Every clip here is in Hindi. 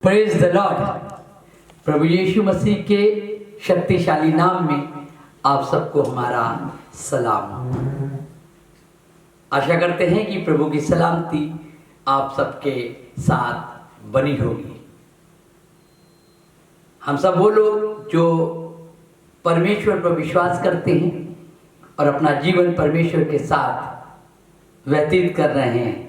Praise the Lord. प्रभु यीशु मसीह के शक्तिशाली नाम में आप सबको हमारा सलाम। आशा करते हैं कि प्रभु की सलामती आप सबके साथ बनी होगी। हम सब वो लोग जो परमेश्वर पर विश्वास करते हैं और अपना जीवन परमेश्वर के साथ व्यतीत कर रहे हैं,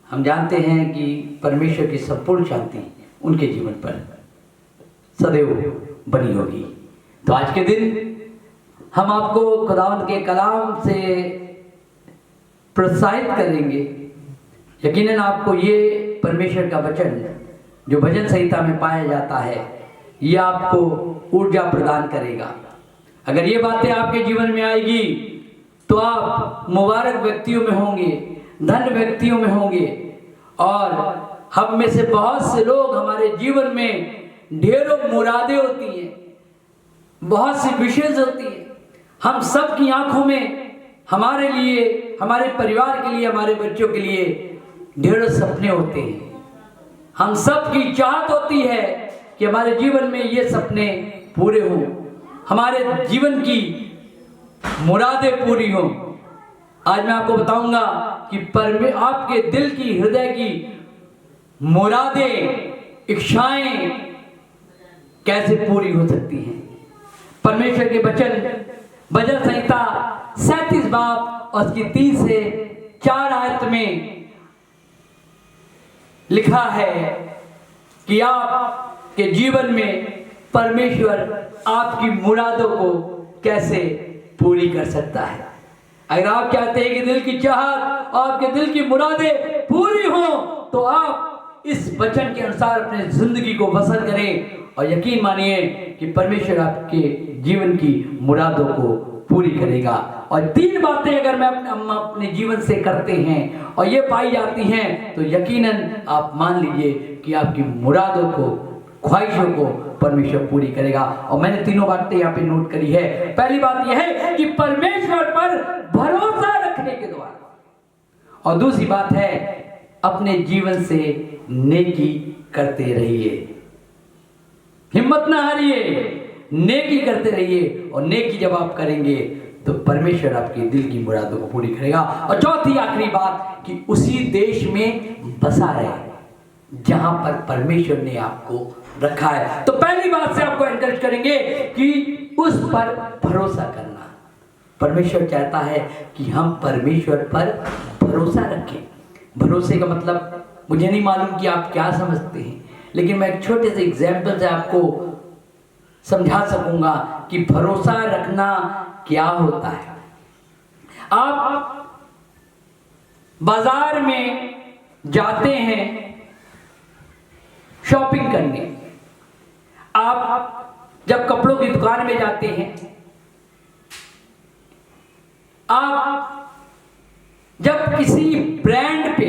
हम जानते हैं कि परमेश्वर की संपूर्ण शांति उनके जीवन पर सदैव बनी होगी। तो आज के दिन हम आपको खुदावंद के कलाम से प्रोत्साहित करेंगे। यकीनन आपको ये परमेश्वर का वचन जो भजन संहिता में पाया जाता है, ये आपको ऊर्जा प्रदान करेगा। अगर ये बातें आपके जीवन में आएगी तो आप मुबारक व्यक्तियों में होंगे, धन्य व्यक्तियों में होंगे। और हम में से बहुत से लोग, हमारे जीवन में ढेरों मुरादें होती हैं, बहुत सी विशेष होती है। हम सब की आंखों में हमारे लिए, हमारे परिवार के लिए, हमारे बच्चों के लिए ढेरों सपने होते हैं। हम सब की चाहत होती है कि हमारे जीवन में ये सपने पूरे हों, हमारे जीवन की मुरादें पूरी हों। आज मैं आपको बताऊंगा कि आपके दिल की, हृदय की मुरादें, इच्छाएं कैसे पूरी हो सकती हैं। परमेश्वर के वचन भजन संहिता 37 बाब और उसकी 3 से 4 आयत में लिखा है कि आपके जीवन में परमेश्वर आपकी मुरादों को कैसे पूरी कर सकता है। अगर आप चाहते हैं कि दिल की चाहत और आपके दिल की मुरादें पूरी हो, तो आप इस वचन के अनुसार अपने जिंदगी को बसर करें और यकीन मानिए कि परमेश्वर आपके जीवन की मुरादों को पूरी करेगा। और 3 बातें अगर हम अपने जीवन से करते हैं और ये पाई जाती हैं, तो यकीनन आप मान लीजिए कि आपकी मुरादों को, ख्वाहिशों को परमेश्वर पूरी करेगा। और मैंने 3 बातें यहाँ पे नोट करी है। पहली बात यह है कि परमेश्वर पर भरोसा रखने के द्वारा, और दूसरी बात है अपने जीवन से नेकी करते रहिए, हिम्मत ना हारिए, नेकी करते रहिए। और नेकी जब आप करेंगे तो परमेश्वर आपके दिल की मुरादों को पूरी करेगा। और चौथी आखिरी बात कि उसी देश में बसा रहे जहां पर परमेश्वर ने आपको रखा है। तो पहली बात से आपको एनकरेज करेंगे कि उस पर भरोसा करना। परमेश्वर चाहता है कि हम परमेश्वर पर भरोसा रखें। भरोसे का मतलब मुझे नहीं मालूम कि आप क्या समझते हैं, लेकिन मैं एक छोटे से एग्जाम्पल से आपको समझा सकूंगा कि भरोसा रखना क्या होता है। आप बाजार में जाते हैं शॉपिंग करने, आप जब कपड़ों की दुकान में जाते हैं, आप जब किसी ब्रांड पे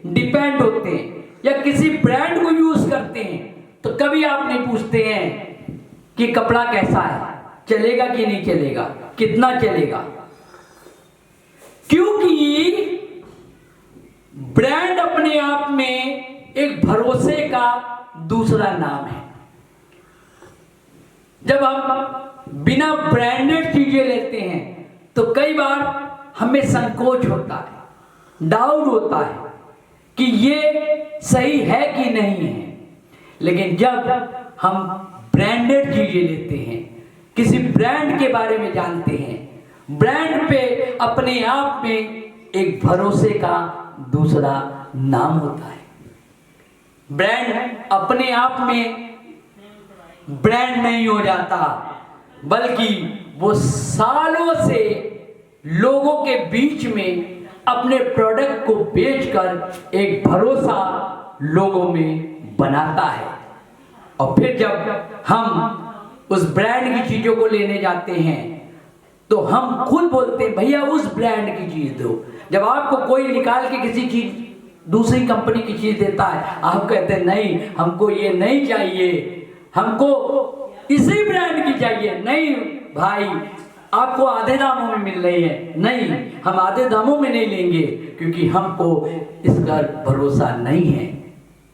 डिपेंड होते हैं या किसी ब्रांड को यूज करते हैं, तो कभी आप नहीं पूछते हैं कि कपड़ा कैसा है, चलेगा कि नहीं चलेगा, कितना चलेगा। क्योंकि ब्रांड अपने आप में एक भरोसे का दूसरा नाम है। जब हम बिना ब्रांडेड चीजें लेते हैं तो कई बार हमें संकोच होता है, डाउट होता है कि ये सही है कि नहीं है। लेकिन जब हम ब्रांडेड चीजें लेते हैं, किसी ब्रांड के बारे में जानते हैं, ब्रांड पे अपने आप में एक भरोसे का दूसरा नाम होता है। ब्रांड अपने आप में ब्रांड नहीं हो जाता, बल्कि वो सालों से लोगों के बीच में अपने प्रोडक्ट को बेचकर एक भरोसा लोगों में बनाता है। और फिर जब हम उस ब्रांड की चीजों को लेने जाते हैं तो हम खुद बोलते हैं भैया उस ब्रांड की चीज दो। जब आपको कोई निकाल के किसी चीज, दूसरी कंपनी की चीज देता है, आप कहते हैं नहीं हमको ये नहीं चाहिए, हमको इसी ब्रांड की चाहिए। नहीं भाई, आपको आधे दामों में मिल रही है, नहीं हम आधे दामों में नहीं लेंगे, क्योंकि हमको इसका भरोसा नहीं है।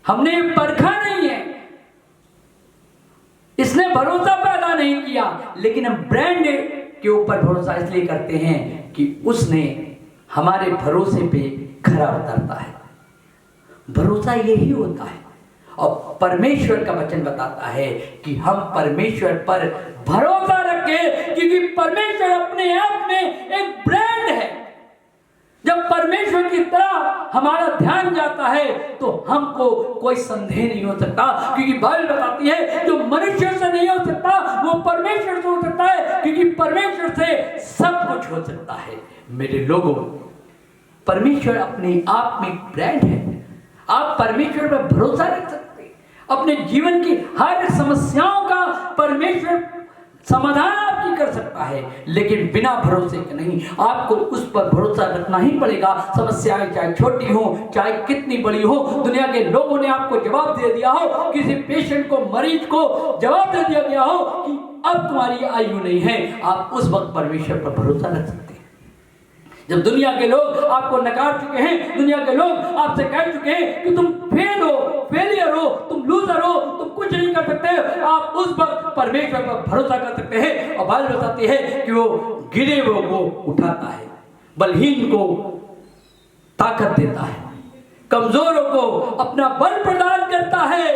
हमने परखा नहीं है, इसने भरोसा पैदा नहीं किया, लेकिन हम ब्रांड के ऊपर भरोसा इसलिए करते हैं कि उसने हमारे भरोसे पे खरा उतरता है। भरोसा यही होता है। और परमेश्वर का वचन बताता है कि हम परमेश्वर पर भरोसा रखें, क्योंकि परमेश्वर अपने आप में एक ब्रांड है। जब परमेश्वर की तरफ हमारा ध्यान जाता है तो हमको कोई संदेह नहीं हो सकता, क्योंकि बाइबल बताती है जो मनुष्य से नहीं हो सकता वो परमेश्वर से हो सकता है, क्योंकि परमेश्वर से सब कुछ हो सकता है। मेरे लोगों, परमेश्वर अपने आप में ब्रांड है। आप परमेश्वर पर भरोसा रख सकते हैं। अपने जीवन की हर समस्याओं का परमेश्वर समाधान आपकी कर सकता है, लेकिन बिना भरोसे के नहीं। आपको उस पर भरोसा रखना ही पड़ेगा। समस्याएं चाहे छोटी हो चाहे कितनी बड़ी हो, दुनिया के लोगों ने आपको जवाब दे दिया हो, किसी पेशेंट को, मरीज को जवाब दे दिया गया हो कि अब तुम्हारी आयु नहीं है, आप उस वक्त परमेश्वर पर भरोसा रख सकते हैं। जब दुनिया के लोग आपको नकार चुके हैं, दुनिया के लोग आपसे कह चुके हैं कि तुम फेल हो, फेलियर हो, तुम लूजर हो, तुम कुछ नहीं कर सकते, आप उस वक्त परमेश्वर पर भरोसा कर सकते हैं। और बाइबल बताती है कि वो गिरे हुए को उठाता है, बलहीन को ताकत देता है, कमजोरों को अपना बल प्रदान करता है,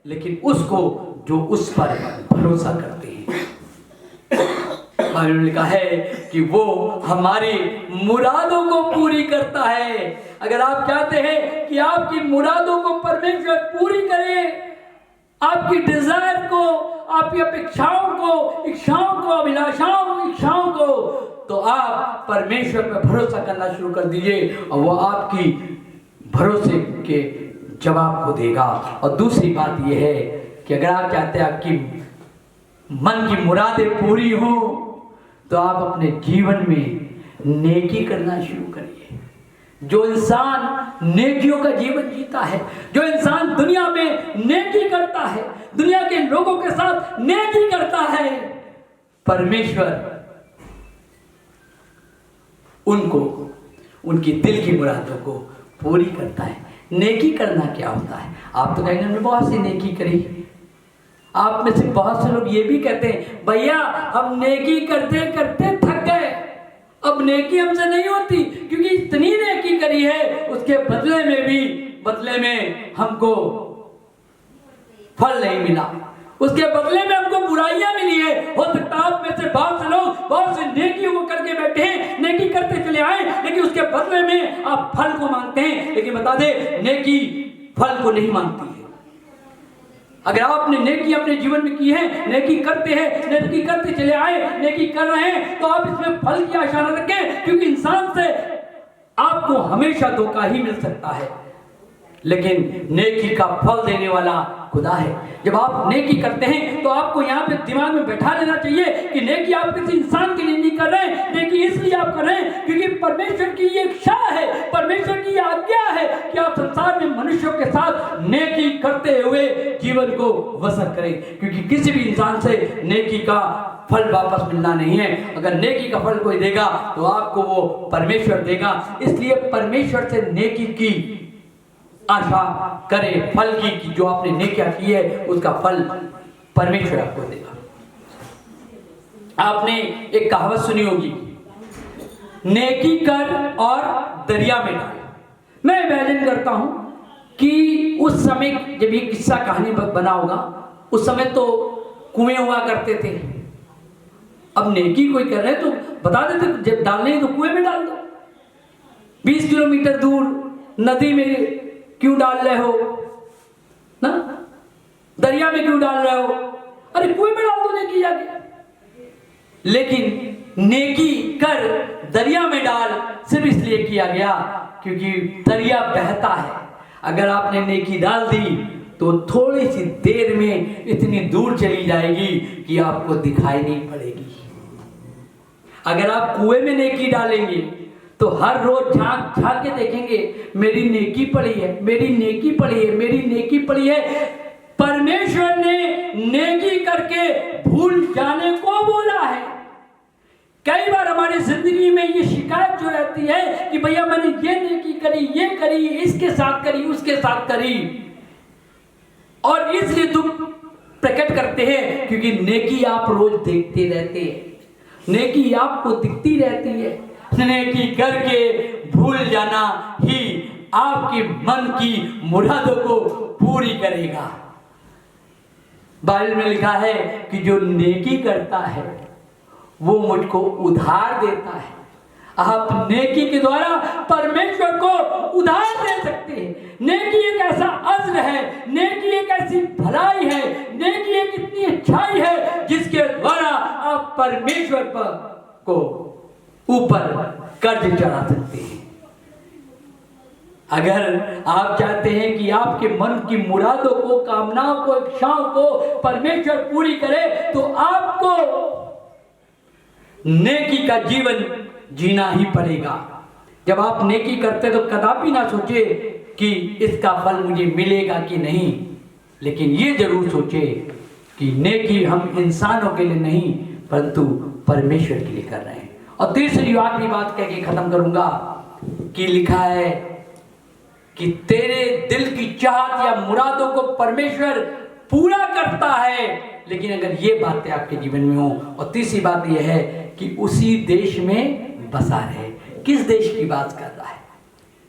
लेकिन उसको जो उस पर भरोसा करते हैं। बाइबल में लिखा है कि वो हमारी मुरादों को पूरी करता है। अगर आप चाहते हैं कि आपकी मुरादों को परमेश्वर पूरी करे, आपकी डिजायर को, आपकी अपेक्षाओं को, इच्छाओं को, अभिलाषाओं, इच्छाओं को, तो आप परमेश्वर पर भरोसा करना शुरू कर दीजिए और वो आपकी भरोसे के जवाब को देगा। और दूसरी बात यह है कि अगर आप चाहते हैं आपकी मन की मुरादें पूरी हो, तो आप अपने जीवन में नेकी करना शुरू करिए। जो इंसान नेकियों का जीवन जीता है, जो इंसान दुनिया में नेकी करता है, दुनिया के लोगों के साथ नेकी करता है, परमेश्वर उनको, उनकी दिल की मुरादों को पूरी करता है। नेकी करना क्या होता है? आप तो कहेंगे हमने बहुत सी नेकी करी। आप में से बहुत से लोग ये भी कहते हैं, भैया हम नेकी करते करते थक गए, अब नेकी हमसे नहीं होती, क्योंकि इतनी नेकी करी है, उसके बदले में हमको फल नहीं मिला, उसके बदले में हमको बुराइयां मिली है। हो सकता है आप में से बहुत से लोग बहुत सी नेकियों को करके बैठे हैं, नेकी करते चले आए, लेकिन उसके बदले में आप फल को मांगते हैं। लेकिन बता दे, नेकी फल को नहीं मांगती है। अगर आपने नेकी अपने जीवन में की है, नेकी करते हैं, नेकी करते चले आए, नेकी कर रहे हैं, तो आप इसमें फल की आशा न रखें, क्योंकि इंसान से आपको हमेशा धोखा ही मिल सकता है, लेकिन नेकी का फल देने वाला खुदा है। जब आप नेकी करते हैं तो आपको यहाँ पे दिमाग में बैठा लेना चाहिए कि नेकी आप किसी इंसान के लिए नहीं कर रहे हैं, नेकी इसलिए आप कर रहे हैं क्योंकि परमेश्वर की ये इच्छा है, परमेश्वर की आज्ञा है कि आप संसार में मनुष्यों के साथ नेकी करते हुए जीवन को बसर करें, क्योंकि किसी भी इंसान से नेकी का फल वापस मिलना नहीं है। अगर नेकी का फल कोई देगा तो आपको वो परमेश्वर देगा। इसलिए परमेश्वर से नेकी की आशा करे, फल की जो आपने नेकियां की है उसका फल परमेश्वर आपको देगा। आपने एक कहावत सुनी होगी, नेकी कर और दरिया में डाल। मैं इमेजिन करता हूं कि उस समय जब ये किस्सा कहानी बना होगा, उस समय तो कुएं हुआ करते थे। अब नेकी कोई कर रहे तो बता देते, जब डालने तो कुएं में डाल दो। 20 किलोमीटर दूर नदी में क्यों डाल रहे हो ना, दरिया में क्यों डाल रहे हो, अरे कुएं में डाल दो नेकी जाके। लेकिन नेकी कर दरिया में डाल सिर्फ इसलिए किया गया क्योंकि दरिया बहता है। अगर आपने नेकी डाल दी तो थोड़ी सी देर में इतनी दूर चली जाएगी कि आपको दिखाई नहीं पड़ेगी। अगर आप कुएं में नेकी डालेंगे तो हर रोज झांक झांक के देखेंगे, मेरी नेकी पड़ी है, मेरी नेकी पड़ी है, मेरी नेकी पड़ी है। परमेश्वर ने नेकी करके भूल जाने को बोला है। कई बार हमारी जिंदगी में ये शिकायत जो रहती है कि भैया मैंने ये नेकी करी, ये करी, इसके साथ करी, उसके साथ करी, और इसलिए दुख प्रकट करते हैं क्योंकि नेकी आप रोज देखते रहते हैं, नेकी आपको दिखती रहती है। नेकी करके भूल जाना ही आपके मन की मुरादों को पूरी करेगा। बाइबल में लिखा है कि जो नेकी करता है वो मुझको उधार देता है। आप नेकी के द्वारा परमेश्वर को उधार दे सकते हैं। नेकी एक ऐसा अज्र है, नेकी एक ऐसी भलाई है, नेकी एक इतनी अच्छाई है जिसके द्वारा आप परमेश्वर पर को ऊपर कर्ज चढ़ा सकते हैं। अगर आप चाहते हैं कि आपके मन की मुरादों को, कामनाओं को, इच्छाओं को परमेश्वर पूरी करे तो आपको नेकी का जीवन जीना ही पड़ेगा। जब आप नेकी करते तो कदापि ना सोचे कि इसका फल मुझे मिलेगा कि नहीं, लेकिन ये जरूर सोचे कि नेकी हम इंसानों के लिए नहीं परंतु परमेश्वर के लिए कर रहे हैं। और तीसरी आखिरी बात कह के खत्म करूंगा कि लिखा है कि तेरे दिल की चाहत या मुरादों को परमेश्वर पूरा करता है, लेकिन अगर ये बातें आपके जीवन में हो। और तीसरी बात यह है कि उसी देश में बसा रहे। किस देश की बात कर रहा है?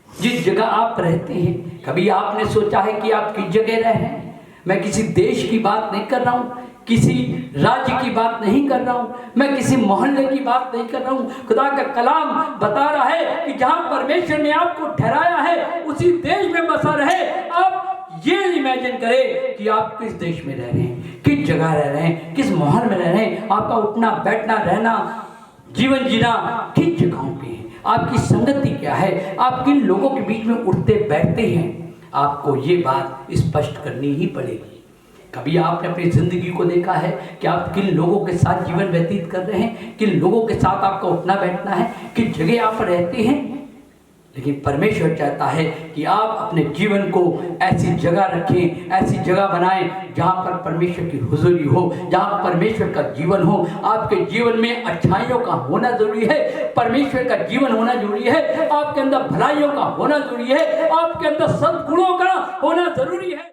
जिस जगह आप रहते हैं। कभी आपने सोचा है कि आप किस जगह रह रहे हैं? मैं किसी देश की बात नहीं कर रहा हूँ, किसी राज्य की बात नहीं कर रहा हूँ, मैं किसी मोहल्ले की बात नहीं कर रहा हूँ। खुदा का कलाम बता रहा है कि जहाँ परमेश्वर ने आपको ठहराया है उसी देश में बसा रहे। आप ये इमेजिन करें कि आप किस देश में रह रहे हैं, किस जगह रह रहे हैं, किस माहौल में रह रहे हैं, आपका उठना बैठना रहना जीवन जीना किन जगहों पे है, आपकी संगति क्या है, आप किन लोगों के बीच में उठते बैठते हैं। आपको ये बात स्पष्ट करनी ही पड़ेगी। कभी आपने अपनी जिंदगी को देखा है कि आप किन लोगों के साथ जीवन व्यतीत कर रहे हैं, किन लोगों के साथ आपका उठना बैठना है, किस जगह आप रहते हैं। लेकिन परमेश्वर चाहता है कि आप अपने जीवन को ऐसी जगह रखें, ऐसी जगह बनाएं जहां पर परमेश्वर की हुजूरी हो, जहां परमेश्वर का जीवन हो। आपके जीवन में अच्छाइयों का होना जरूरी है, परमेश्वर का जीवन होना जरूरी है, आपके अंदर भलाइयों का होना जरूरी है, आपके अंदर सद्गुणों का होना जरूरी है।